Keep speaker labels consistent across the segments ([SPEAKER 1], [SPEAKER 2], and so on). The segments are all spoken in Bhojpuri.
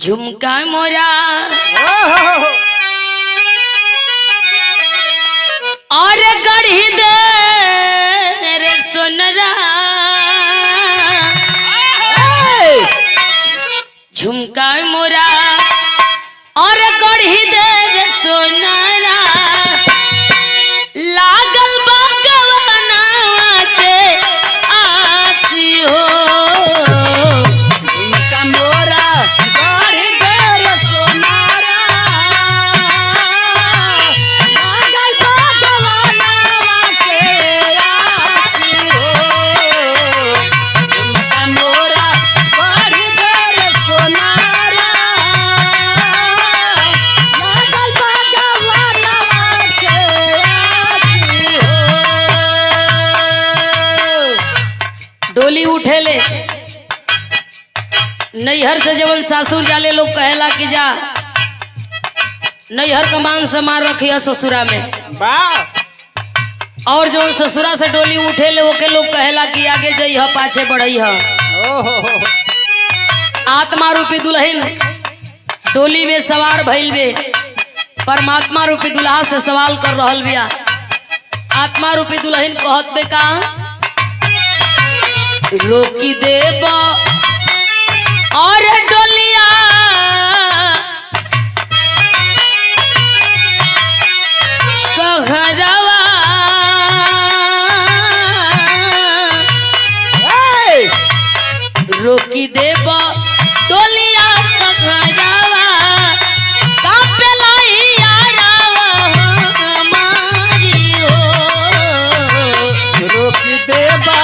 [SPEAKER 1] झुमका मोरा और गढ़ी दे रे सोनरा झुमका मोरा और गढ़ी दे रे सोनरा लागल बागवनवा के आसी हो डोली उठेले नैहर से जब सासुर जाले लोग कहेला कि जा नैहर का मान सम्मान रखिया ससुरा में और जो ससुरा से डोली उठेले ओके लोग कहेला कि आगे जइह पाछे बढ़इह। आत्मा रूपी दुल्हन डोली में सवार भइल बे परमात्मा रूपी दुल्हा से सवाल कर रहल बिया। आत्मा रूपी दुल्हन कहत बे का रोकी देब और डोलिया कहरवा रोकी देब डोलिया कहरवा कापेलाई यारवा हमारी हो
[SPEAKER 2] रोकी देबा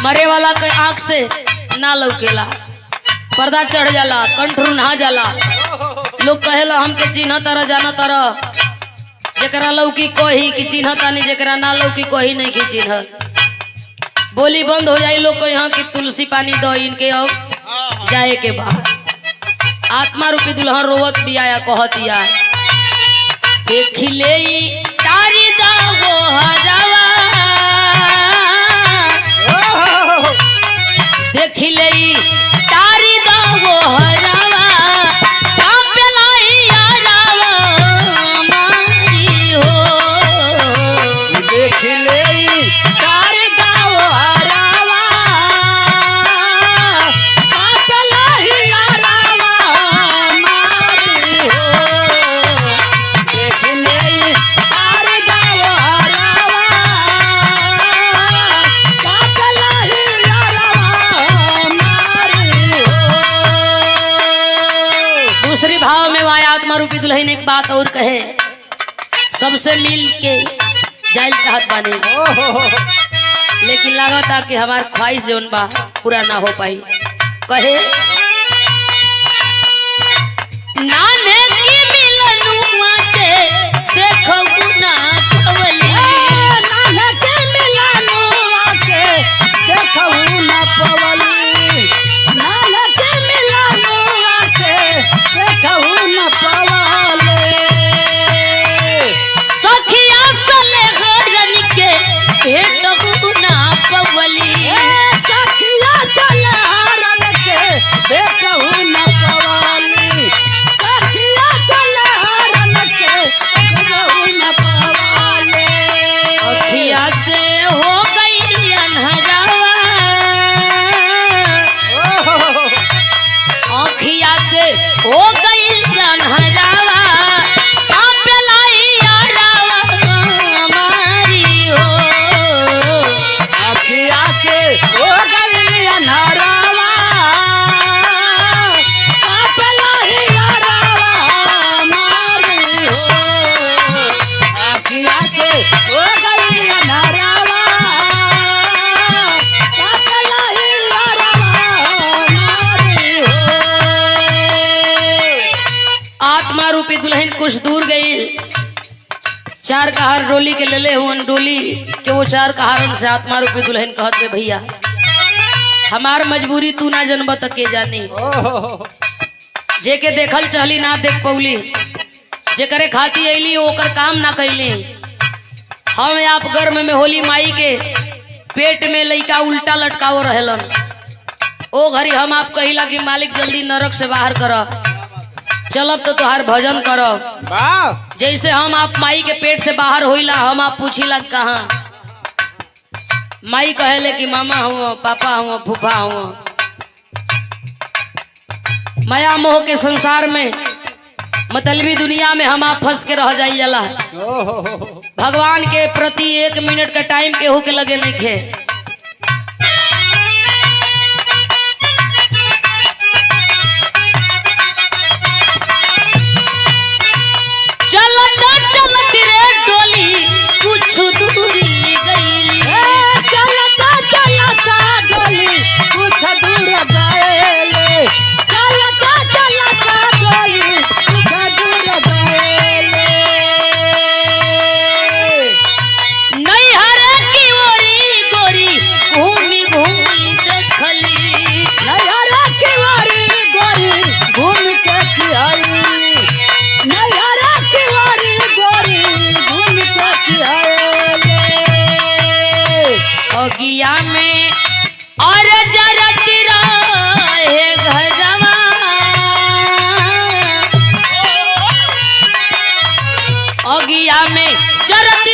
[SPEAKER 1] मरे वाला के आँख से ना लौकेला पर्दा चढ़ जाला कंठरू नहा जाला। लोग कहेला हमके चिन्ह तरह जाना तरह जकरा लौकी कही कि चिन्ह तानी जकरा ना लौकी कही नहीं कि चिन्ह। बोली बंद हो जाई लोग यहाँ की तुलसी पानी दो इनके अब जाए के बाद। आत्मा रूपी दुल्हन रोवत बिया कहतिया देख ले तारी दा वो हरवा देख ले तारी दा वो हरवा कापेलाई यारवा हमारी हो
[SPEAKER 2] देख ले तारी दा वो हरवा कापेलाई यारवा हमारी हो देख ले तारी दा वो हरवा कापेलाई
[SPEAKER 1] दूसरी भाव में वाया आत्मा रूपी दुल्हन एक बात और कहे सबसे मिल के जाइल चाहत बानी लेकिन लागता कि हमार ख्वाहिश जौन बा पूरा ना हो पाई। कहे नाने की मिलनुआ के देखो ना पवली
[SPEAKER 2] नाने की मिलनुआ के देखो ना पवली नाने की मिलनुआ के देखो ना पवली
[SPEAKER 1] सखिया सले घरन के भेट ना पवली
[SPEAKER 2] सखिया चले हरन के
[SPEAKER 1] से हो गई जानहरावा आप लाई यारावा हमारी हो
[SPEAKER 2] अखिया से हो गई अनहरावा कापेला हियरावा हमारी हो अखिया से हो गई अनहरावा कापेला हियरावा हमारी हो
[SPEAKER 1] आत्मा रूपी दुल्हन कुछ दूर गई। चार कहार डोली के लेले हुन डोली के वो चार कहारन से आत्मा रूपी दुल्हन कहते भैया हमार मजबूरी तू ना जनब तक के जानी। जेके देखल चहली ना देख पौली जेकरे खाती अली ओकर काम ना कैली। हम आप गर्म में होली माई के पेट में लइका उल्टा लटकाओ रहलन ओ घड़ी हम आप कहिला कि मालिक जल्दी नरक से बाहर कर चलब तो तुहार भजन करब।
[SPEAKER 2] वाह
[SPEAKER 1] जैसे हम आप माई के पेट से बाहर होइला हम आप पूछिला कहाँ माई कहेले कि मामा हुआ पापा हुआ फूफा हुआ। माया मोह के संसार में मतलबी दुनिया में हम आप फंस के रह जाई जाला। भगवान के प्रति 1 मिनट का टाइम केहू के लगे नहीं खे। चलत रे डोली कुछ दूरी गई
[SPEAKER 2] चलता चलता डोली कुछ दूर गएले चलता चलता डोली कुछ दूर गएले
[SPEAKER 1] नैहर की ओरी गोरी घूमी घूमी देखली
[SPEAKER 2] नैहरा की ओरी गोरी घूम के चियाई नैहरा की ओरी गोरी घूम के चियाई
[SPEAKER 1] अगिया में और जरत रहे घरवा अगिया में जरत